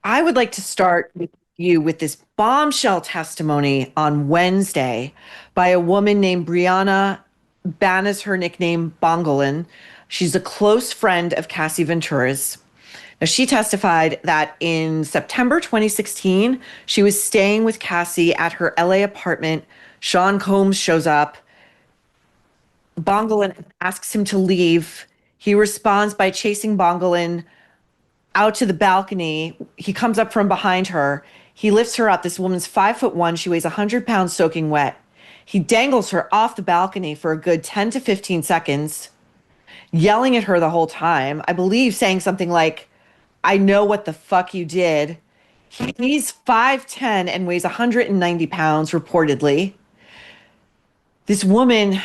I would like to start with you with this bombshell testimony on Wednesday by a woman named Bryana. Ban is her nickname, Bongolan. She's a close friend of Cassie Ventura's. Now, she testified that in September 2016, she was staying with Cassie at her LA apartment. Sean Combs shows up. Bongolan asks him to leave. He responds by chasing Bongolan out to the balcony. He comes up from behind her. He lifts her up. This woman's 5'1". She weighs 100 pounds soaking wet. He dangles her off the balcony for a good 10 to 15 seconds, yelling at her the whole time. I believe saying something like, I know what the fuck you did. He's 5'10" and weighs 190 pounds, reportedly. This woman,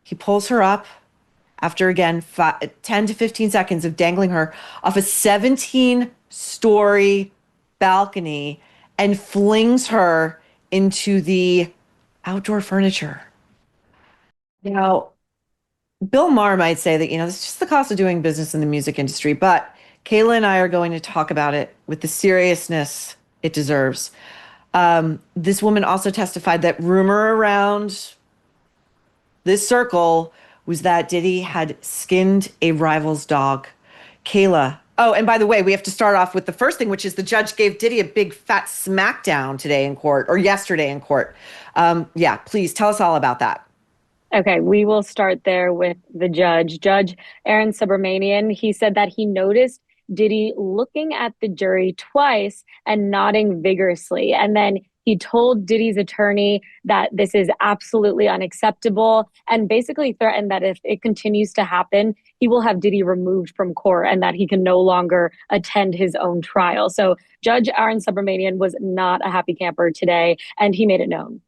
he pulls her up after again 10 to 15 seconds of dangling her off a 17-story balcony and flings her into the outdoor furniture. Now, Bill Maher might say that, this is just the cost of doing business in the music industry, but Kayla and I are going to talk about it with the seriousness it deserves. This woman also testified that rumor around this circle was that Diddy had skinned a rival's dog. Kayla. Oh, and by the way, we have to start off with the first thing, which is the judge gave Diddy a big fat smackdown today in court, or yesterday in court. Yeah, please tell us all about that. Okay, we will start there with the judge. Judge Aaron Subramanian, he said that he noticed Diddy looking at the jury twice and nodding vigorously. And then he told Diddy's attorney that this is absolutely unacceptable and basically threatened that if it continues to happen, he will have Diddy removed from court and that he can no longer attend his own trial. So Judge Aaron Subramanian was not a happy camper today, and he made it known.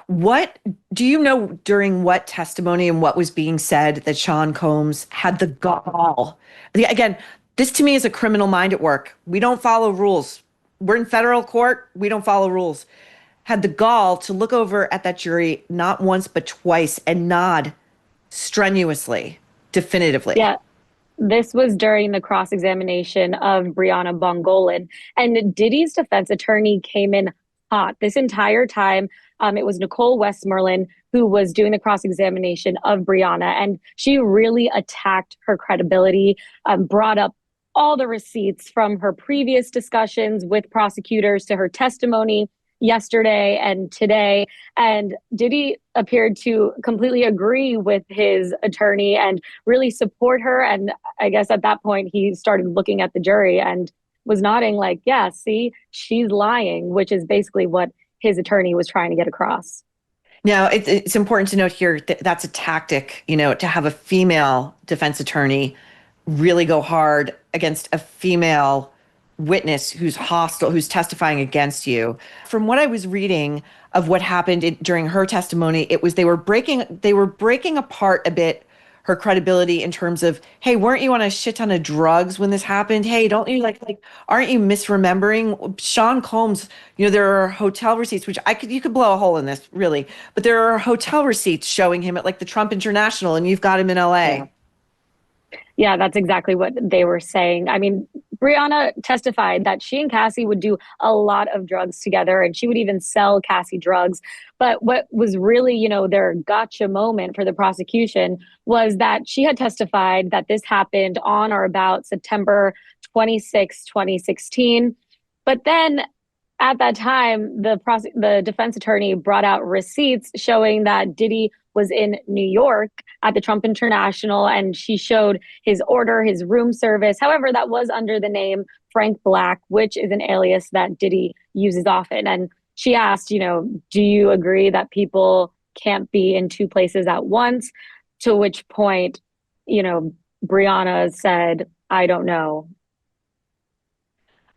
What do you know during what testimony and what was being said that Sean Combs had the gall? Again, this to me is a criminal mind at work. We don't follow rules. We're in federal court. We don't follow rules. Had the gall to look over at that jury not once but twice and nod strenuously, definitively. Yeah, this was during the cross-examination of Bryana Bongolan, and Diddy's defense attorney came in hot this entire time. It was Nicole Westmoreland who was doing the cross-examination of Bryana, and she really attacked her credibility, brought up all the receipts from her previous discussions with prosecutors to her testimony yesterday and today. And Diddy appeared to completely agree with his attorney and really support her. And I guess at that point, he started looking at the jury and was nodding like, yeah, see, she's lying, which is basically what his attorney was trying to get across. Now, it's important to note here that that's a tactic, to have a female defense attorney really go hard against a female witness who's hostile, who's testifying against you. From what I was reading of what happened during her testimony, it was they were breaking apart a bit her credibility in terms of, hey, weren't you on a shit ton of drugs when this happened? Hey, don't you like aren't you misremembering? Sean Combs, there are hotel receipts, which you could blow a hole in this really, but there are hotel receipts showing him at like the Trump International, and you've got him in LA. Yeah. Yeah, that's exactly what they were saying. I mean, Bryana testified that she and Cassie would do a lot of drugs together, and she would even sell Cassie drugs. But what was really, their gotcha moment for the prosecution was that she had testified that this happened on or about September 26, 2016. But then at that time, the defense attorney brought out receipts showing that Diddy was in New York at the Trump International, and she showed his order, his room service. However, that was under the name Frank Black, which is an alias that Diddy uses often. And she asked, do you agree that people can't be in two places at once? To which point, Bryana said, I don't know.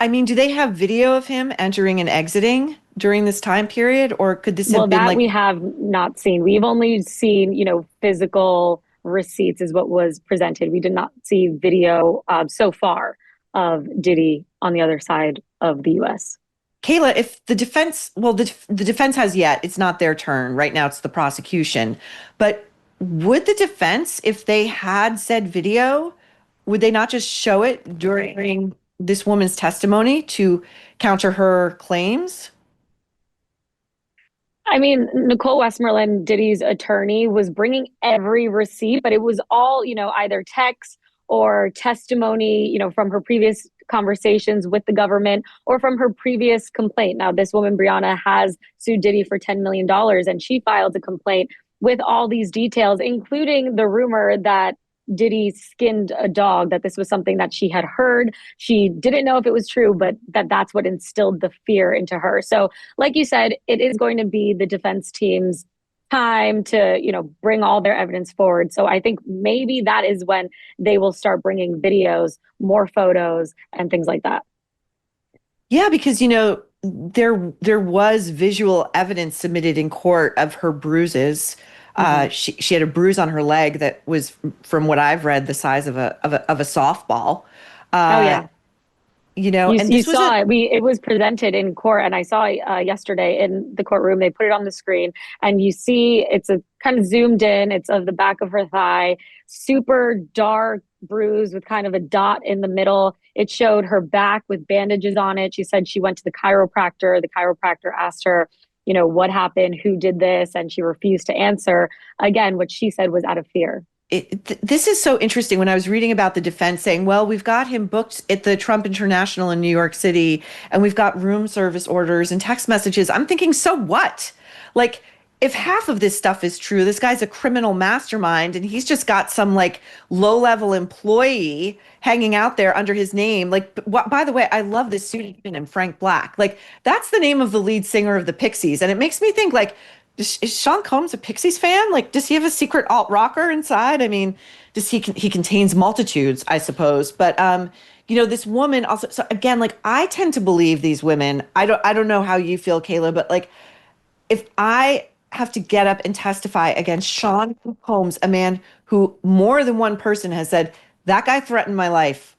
I mean, do they have video of him entering and exiting during this time period, or could this Well, have been that like? we have not seen. We've only seen, physical receipts is what was presented. We did not see video so far of Diddy on the other side of the U.S. Kayla, if the defense, well, the defense has yet, it's not their turn. Right now, it's the prosecution. But would the defense, if they had said video, would they not just show it during this woman's testimony to counter her claims? I mean, Nicole Westmoreland, Diddy's attorney, was bringing every receipt, but it was all, either text or testimony, from her previous conversations with the government or from her previous complaint. Now, this woman, Bryana, has sued Diddy for $10 million dollars, and she filed a complaint with all these details, including the rumor that Diddy skinned a dog, that this was something that she had heard. She didn't know if it was true, but that's what instilled the fear into her. So, like you said, it is going to be the defense team's time to, bring all their evidence forward. So I think maybe that is when they will start bringing videos, more photos, and things like that. Yeah, because there was visual evidence submitted in court of her bruises. Mm-hmm. She had a bruise on her leg that was, from what I've read, the size of a softball. Oh Uh, yeah, and you this was a saw it. It was presented in court, and I saw it yesterday in the courtroom. They put it on the screen, and you see it's a kind of zoomed in. It's of the back of her thigh, super dark bruise with kind of a dot in the middle. It showed her back with bandages on it. She said she went to the chiropractor. The chiropractor asked her, what happened, who did this, and she refused to answer. Again, what she said was out of fear. this is so interesting. When I was reading about the defense saying, well, we've got him booked at the Trump International in New York City, and we've got room service orders and text messages. I'm thinking, so what? Like, if half of this stuff is true, this guy's a criminal mastermind and he's just got some like low level employee hanging out there under his name. Like, by the way, I love this suit in Frank Black. Like, that's the name of the lead singer of the Pixies. And it makes me think, like, is Sean Combs a Pixies fan? Like, does he have a secret alt rocker inside? I mean, does he contains multitudes, I suppose. But this woman also. So again, like, I tend to believe these women. I don't know how you feel, Kayla, but like, if I have to get up and testify against Sean Combs, a man who more than one person has said that guy threatened my life.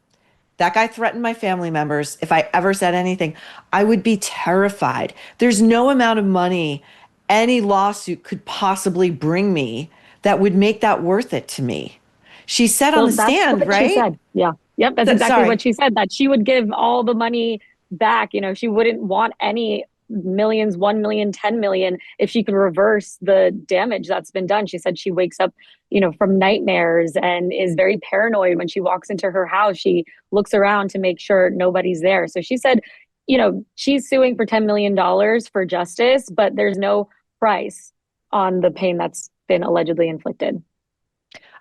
That guy threatened my family members. If I ever said anything, I would be terrified. There's no amount of money any lawsuit could possibly bring me that would make that worth it to me. She said on Well, the that's stand, what she right? said. Yeah. Yep. That's exactly Sorry. what she said, that she would give all the money back. She wouldn't want any millions, 1 million, 10 million, if she could reverse the damage that's been done. She said she wakes up, from nightmares and is very paranoid when she walks into her house. She looks around to make sure nobody's there. So she said, she's suing for $10 million dollars for justice, but there's no price on the pain that's been allegedly inflicted.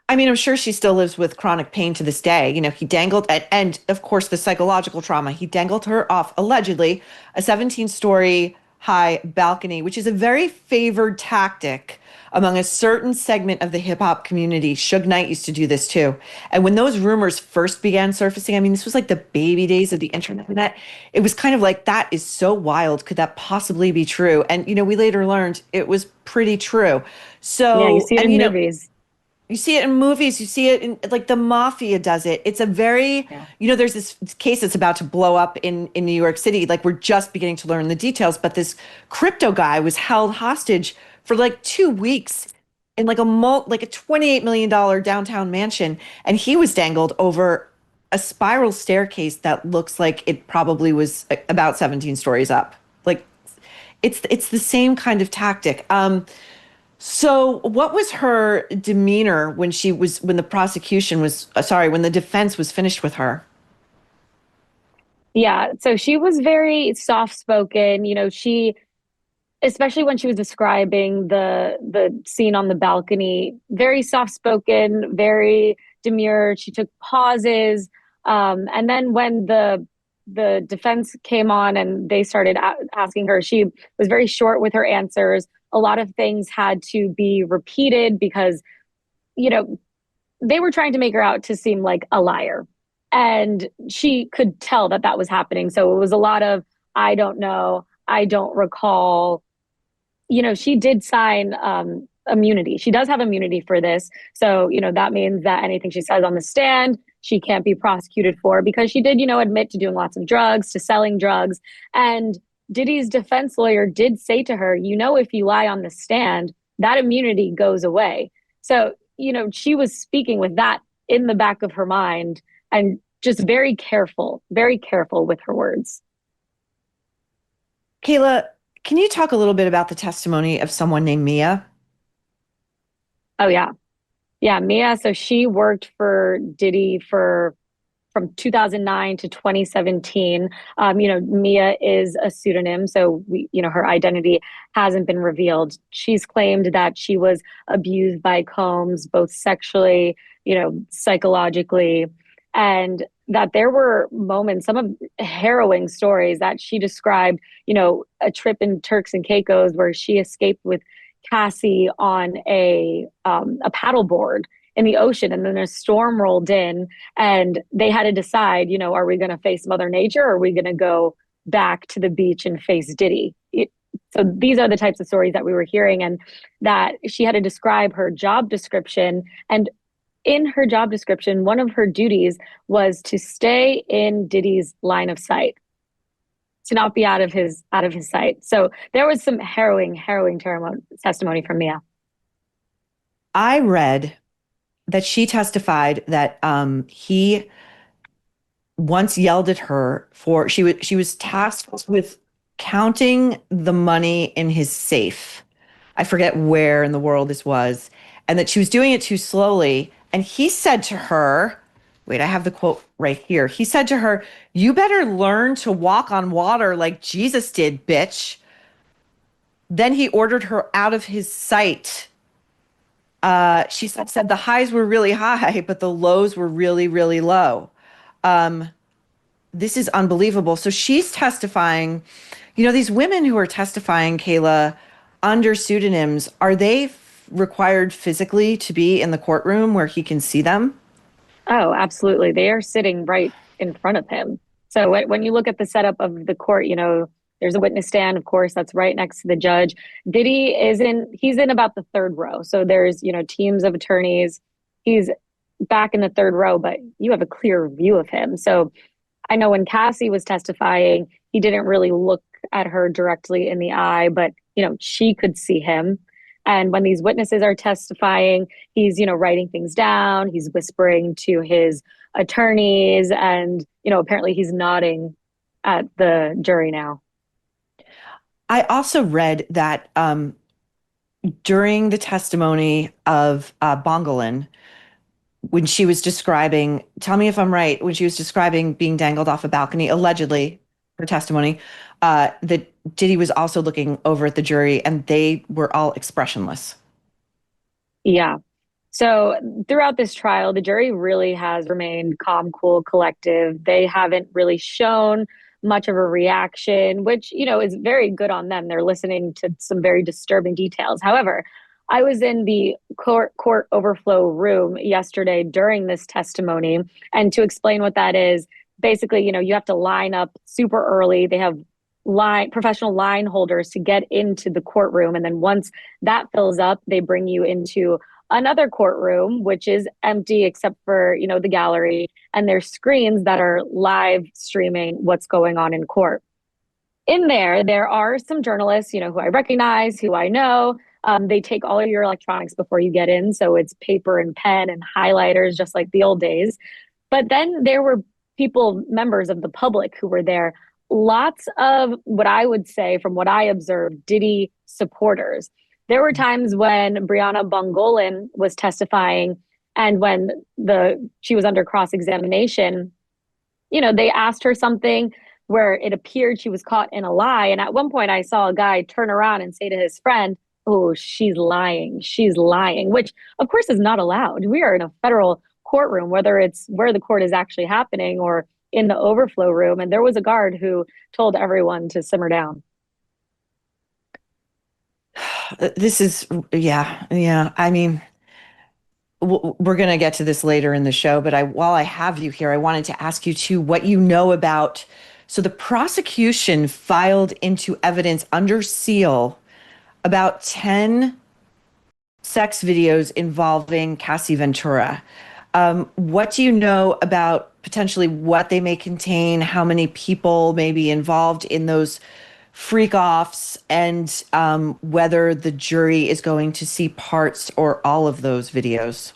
I mean, I'm sure she still lives with chronic pain to this day. He dangled, and of course, the psychological trauma. He dangled her off, allegedly, a 17-story high balcony, which is a very favored tactic among a certain segment of the hip hop community. Suge Knight used to do this too. And when those rumors first began surfacing, I mean, this was like the baby days of the internet. It was kind of like, that is so wild. Could that possibly be true? And, we later learned it was pretty true. Yeah, you So, see it and, in movies. you see it in movies, you see it in, like, the mafia does it. It's a very, Yeah. there's this case that's about to blow up in New York City. Like, we're just beginning to learn the details, but this crypto guy was held hostage for like 2 weeks in like a $28 million downtown mansion. And he was dangled over a spiral staircase that looks like it probably was about 17 stories up. Like, it's the same kind of tactic. So, what was her demeanor when the prosecution was, when the defense was finished with her? Yeah, so she was very soft spoken. She, especially when she was describing the scene on the balcony, very soft spoken, very demure. She took pauses, and then when the defense came on and they started asking her, she was very short with her answers. A lot of things had to be repeated because you know they were trying to make her out to seem like a liar, and she could tell that that was happening. So it was a lot of, I don't know, I don't recall. She did sign immunity. She does have immunity for this. So, that means that anything she says on the stand, she can't be prosecuted for, because she did, admit to doing lots of drugs, to selling drugs. And Diddy's defense lawyer did say to her, if you lie on the stand, that immunity goes away. So, she was speaking with that in the back of her mind. And just very careful with her words. Kayla, can you talk a little bit about the testimony of someone named Mia? Oh yeah. Yeah, Mia, so she worked for Diddy for from 2009 to 2017. Mia is a pseudonym, so her identity hasn't been revealed. She's claimed that she was abused by Combs, both sexually, psychologically, and that there were moments, some of harrowing stories that she described, a trip in Turks and Caicos where she escaped with Cassie on a paddleboard in the ocean, and then a storm rolled in, and they had to decide, are we going to face Mother Nature, or are we going to go back to the beach and face Diddy? So these are the types of stories that we were hearing, and that she had to describe her job description. And in her job description, one of her duties was to stay in Diddy's line of sight, to not be out of his sight. So there was some harrowing testimony from Mia. I read that she testified that he once yelled at her for she was tasked with counting the money in his safe. I forget where in the world this was, and that she was doing it too slowly. And he said to her, wait, I have the quote right here. He said to her, "You better learn to walk on water like Jesus did, bitch." Then he ordered her out of his sight. She said the highs were really high, but the lows were really, really low. This is unbelievable. So she's testifying. These women who are testifying, Kayla, under pseudonyms, are they required physically to be in the courtroom where he can see them? Oh, absolutely. They are sitting right in front of him. So when you look at the setup of the court, there's a witness stand, of course, that's right next to the judge. He's in about the third row. So there's, teams of attorneys. He's back in the third row, but you have a clear view of him. So I know when Cassie was testifying, he didn't really look at her directly in the eye, but she could see him. And when these witnesses are testifying, he's writing things down, he's whispering to his attorneys, and apparently he's nodding at the jury now. I also read that during the testimony of Bongolan, when she was describing, tell me if I'm right, when she was describing being dangled off a balcony, allegedly, her testimony, that Diddy was also looking over at the jury and they were all expressionless. Yeah. So throughout this trial, the jury really has remained calm, cool, collective. They haven't really shown much of a reaction, which, is very good on them. They're listening to some very disturbing details. However, I was in the court overflow room yesterday during this testimony, and to explain what that is, basically, you have to line up super early. They have professional line holders to get into the courtroom, and then once that fills up, they bring you into another courtroom, which is empty except for, the gallery, and there's screens that are live streaming what's going on in court. In there are some journalists, who I recognize, who I know. They take all of your electronics before you get in, so it's paper and pen and highlighters, just like the old days. But then there were people, members of the public, who were there. Lots of what I would say, from what I observed, Diddy supporters. There were times when Bryana Bongolan was testifying, and when she was under cross-examination, they asked her something where it appeared she was caught in a lie. And at one point I saw a guy turn around and say to his friend, "Oh, she's lying. She's lying," which of course is not allowed. We are in a federal courtroom, whether it's where the court is actually happening or in the overflow room. And there was a guard who told everyone to simmer down. This is, yeah, yeah. I mean, we're going to get to this later in the show, but while I have you here, I wanted to ask you too what you know about. So the prosecution filed into evidence under seal about 10 sex videos involving Cassie Ventura. What do you know about potentially what they may contain, how many people may be involved in those freak offs, and whether the jury is going to see parts or all of those videos?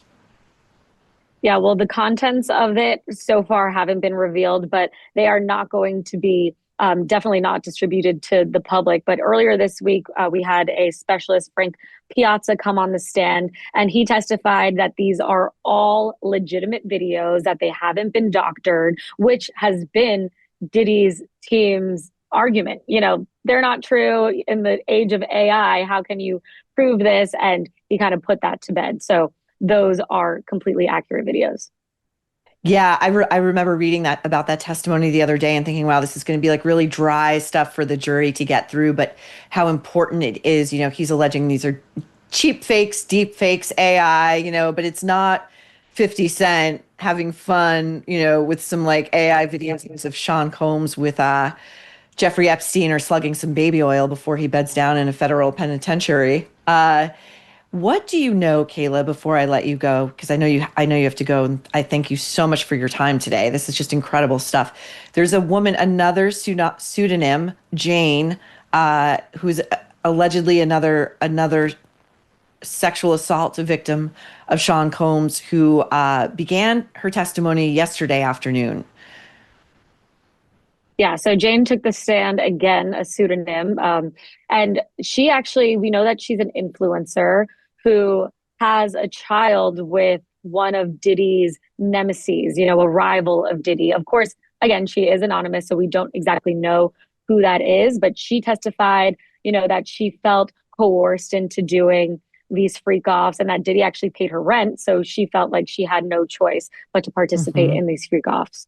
Yeah, well, the contents of it so far haven't been revealed, but they are not going to be definitely not distributed to the public. But earlier this week, we had a specialist, Frank Piazza, come on the stand, and he testified that these are all legitimate videos, that they haven't been doctored, which has been Diddy's team's argument. You know, they're not true in the age of AI. How can you prove this? And he kind of put that to bed. So those are completely accurate videos. Yeah, I remember reading that about that testimony the other day and thinking, wow, this is going to be like really dry stuff for the jury to get through, but how important it is. He's alleging these are cheap fakes, deep fakes, AI, but it's not 50 Cent having fun, with some like AI videos of Sean Combs with Jeffrey Epstein or slugging some baby oil before he beds down in a federal penitentiary. What do you know, Kayla, before I let you go? Because I know you have to go, and I thank you so much for your time today. This is just incredible stuff. There's a woman, another pseudonym, Jane, who's allegedly another sexual assault victim of Sean Combs, who began her testimony yesterday afternoon. Yeah, so Jane took the stand again, a pseudonym. And she actually, we know that she's an influencer who has a child with one of Diddy's nemesis, a rival of Diddy. Of course, again, she is anonymous, so we don't exactly know who that is, but she testified, that she felt coerced into doing these freak offs and that Diddy actually paid her rent. So she felt like she had no choice but to participate Mhm. in these freak offs.